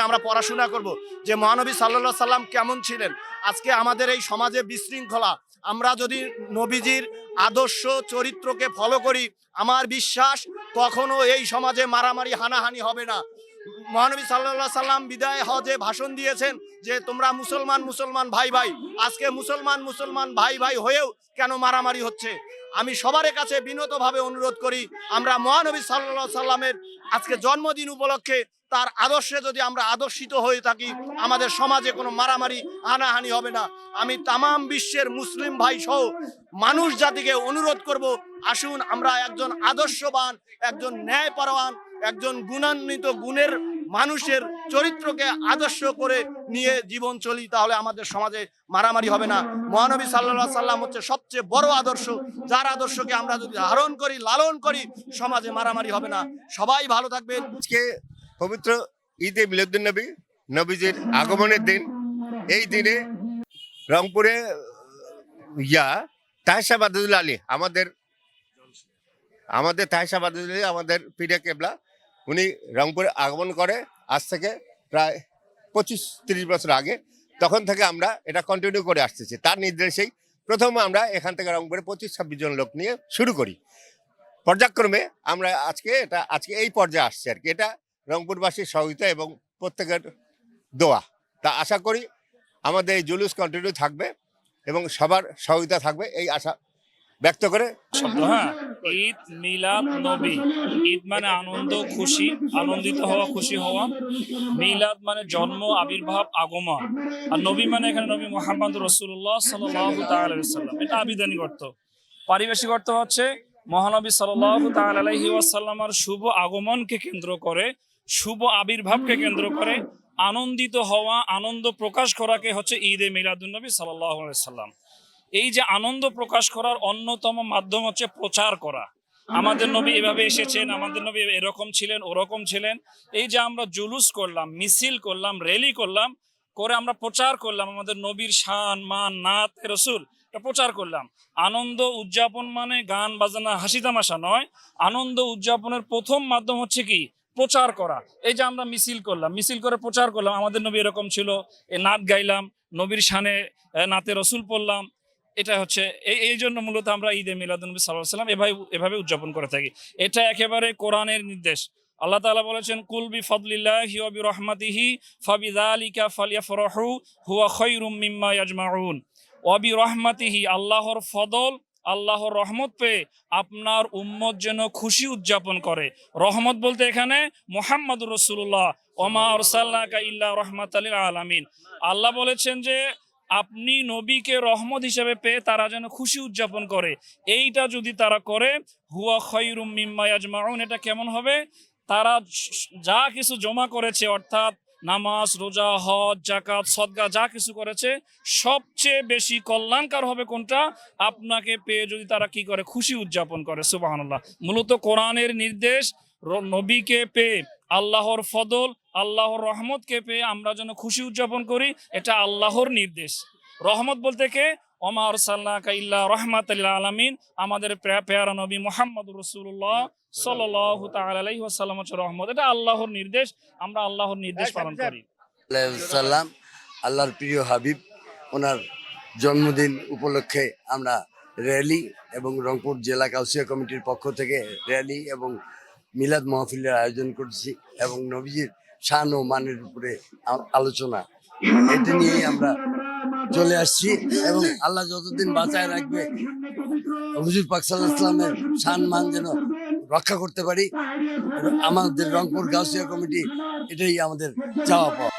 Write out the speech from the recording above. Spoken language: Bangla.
আমরা পড়াশোনা করব যে মহানবী সাল্লাল্লাহু সাল্লাম কেমন ছিলেন। আজকে আমাদের এই সমাজে বিশৃঙ্খলা, আমরা যদি নবীজির আদর্শ চরিত্রকে ফলো করি, আমার বিশ্বাস কখনো এই সমাজে মারামারি হানাহানি হবে না। মহানবী সাল্লাল্লাহু সাল্লাম বিদায় হজে ভাষণ দিয়েছেন যে তোমরা মুসলমান মুসলমান ভাই ভাই। আজকে মুসলমান মুসলমান ভাই ভাই হয়েও কেন মারামারি হচ্ছে? আমি সবার কাছে বিনীতভাবে অনুরোধ করি, আমরা মহানবী সাল্লাল্লাহু সাল্লামের আজকে জন্মদিন উপলক্ষে তার আদর্শে যদি আমরা আদর্শিত হয়ে থাকি, আমাদের সমাজে কোনো মারামারি হানাহানি হবে না। আমি তামাম বিশ্বের মুসলিম ভাই সহ মানুষ জাতিকে অনুরোধ করব, আসুন আমরা একজন আদর্শবান, একজন ন্যায়পরায়ণ, একজন গুণান্বিত গুণের মানুষের চরিত্রকে আদর্শ করে নিয়ে জীবন চলি, তাহলে আমাদের সমাজে মারামারি হবে না। মহানবী সাল্লাল্লাহু সাল্লাম হচ্ছে সবচেয়ে বড় আদর্শ, যার আদর্শকে আমরা যদি ধারণ করি, লালন করি, সমাজে মারামারি হবে না। সবাই ভালো থাকবেন। আজকে পবিত্র ঈদে মিলাদুন্নবী, নবীজির আগমনের দিন। এই দিনে রংপুরে তাহেশা বাদুল আলী, আমাদের তাহেশা বাদুল আলী, আমাদের পীরে কেবলা, উনি রংপুরে আগমন করে আজ থেকে প্রায় 25-30 বছর আগে। তখন থেকে আমরা এটা কন্টিনিউ করে আসতেছি। তার নির্দেশেই প্রথম আমরা এখান থেকে রংপুরে 25-26 জন লোক নিয়ে শুরু করি। পর্যায়ক্রমে আমরা আজকে এই পর্যায়ে আসছি আর কি। এটা রংপুরবাসীর সহযোগিতা এবং প্রত্যেকের দোয়া। তা আশা করি আমাদের এই জুলুস কন্টিনিউ থাকবে এবং সবার সহযোগিতা থাকবে, এই আশা ব্যক্ত করে শব্দ। হ্যাঁ, ঈদ মিলাদ নবী। ঈদ মানে আনন্দ, খুশি, আনন্দিত হওয়া, খুশি হওয়া। মিলাদ মানে জন্ম, আবির্ভাব, আগমন। আর নবী মানে এখানে নবী মুহাম্মদ রাসূলুল্লাহ সাল্লাল্লাহু তাআলা আলাইহি ওয়াসাল্লাম। এটা আবিধানিক অর্থ। পারিভাষিক অর্থ হচ্ছে মহানবী সাল্লাল্লাহু তাআলা আলাইহি ওয়াসাল্লামের শুভ আগমনকে কেন্দ্র করে, শুভ আবির্ভাবকে কেন্দ্র করে আনন্দিত হওয়া, আনন্দ প্রকাশ করাকে হচ্ছে ঈদে মিলাদুন্নবী সাল্লাল্লাহু আলাইহি ওয়াসাল্লাম। এই যে আনন্দ প্রকাশ করার অন্যতম মাধ্যম হচ্ছে প্রচার করা। আমাদের নবী এভাবে এসেছেন, আমাদের নবী এরকম ছিলেন, ওরকম ছিলেন। এই যে আমরা জুলুস করলাম, মিছিল করলাম, র্যালি করলাম, করে আমরা প্রচার করলাম আমাদের নবীর শান, মান, নাত রাসূল, এটা প্রচার করলাম। আনন্দ উদযাপন মানে গান বাজনা হাসি তামাশা নয়। আনন্দ উদযাপনের প্রথম মাধ্যম হচ্ছে কি? প্রচার করা। এই যে আমরা মিছিল করলাম, মিছিল করে প্রচার করলাম আমাদের নবী এরকম ছিল, এ নাত গাইলাম, নবীর শানে নাতে রসুল পড়লাম। এটা হচ্ছে এই জন্য মূলত আমরা ঈদে মিলাদুন্নবী সাল্লাল্লাহু আলাইহি ওয়াসাল্লাম এভাবে উদযাপন করে থাকি। এটা একেবারে কোরআনের নির্দেশ। আল্লাহ তাআলা বলেছেন, কুল বিফাদলিল্লাহি ওয়া বিরহমাতিহি ফাবিযালিকা ফালইফরাহু হুয়া খায়রুম মিম্মা ইয়াজমাউন। ওয়া বিরহমাতিহি, আল্লাহর ফদল, আল্লাহর রহমত পেয়ে আপনার উম্মত যেন খুশি উদযাপন করে। রহমত বলতে এখানে মুহাম্মাদুর রাসূলুল্লাহ, ওমা আরসালনাকা ইল্লা রাহমাতাল লিল আলামিন। আল্লাহ বলেছেন যে আপনি নবীকে রহমত হিসেবে পেয়ে তারা যেন খুশি উদযাপন করে। এইটা যদি তারা করে, হুয়া খায়রুম মিম্মা ইয়াজমাউন, এটা কেমন হবে? তারা যা কিছু জমা করেছে, অর্থাৎ নামাজ, রোজা, হজ, যাকাত, সদকা যা কিছু করেছে, সবচেয়ে বেশি কল্যাণকার হবে কোনটা? আপনাকে পেয়ে যদি তারা কি করে? খুশি উদযাপন করে। সুবহানাল্লাহ। মূলত কোরআনের নির্দেশ, নবীকে পেয়ে, আল্লাহর ফদল, আল্লাহর রহমতকে পেয়ে আমরা যেন খুশি উদযাপন করি, এটা আল্লাহর নির্দেশ। রহমত বলতে কে? ওমা আরসালনাকা ইল্লা রাহমাতাল লিল আলামিন। আমাদের প্যারা নবী মুহাম্মদুর রাসূলুল্লাহ সাল্লাল্লাহু তাআলা আলাইহি ওয়াসাল্লাম হচ্ছে রহমত। এটা আল্লাহর নির্দেশ, আমরা আল্লাহর নির্দেশ পালন করি। সাল্লাম আল্লাহর প্রিয় হাবিব, ওনার জন্মদিন উপলক্ষে আমরা র্যালি এবং রংপুর জেলা কাউন্সিল কমিটির পক্ষ থেকে র্যালি এবং মিলাদ মাহফিলের আয়োজন করছি এবং নবীজির শান ও মানের উপরে আলোচনা, এটা নিয়েই আমরা চলে আসছি। এবং আল্লাহ যতদিন বাঁচায় রাখবে, হুজুর পাক সাল্লাল্লাহু আলাইহি ওয়াসাল্লামের শান মান যেন রক্ষা করতে পারি, আমাদের রংপুর গাউসিয়া কমিটি এটাই আমাদের চাওয়া পাওয়া।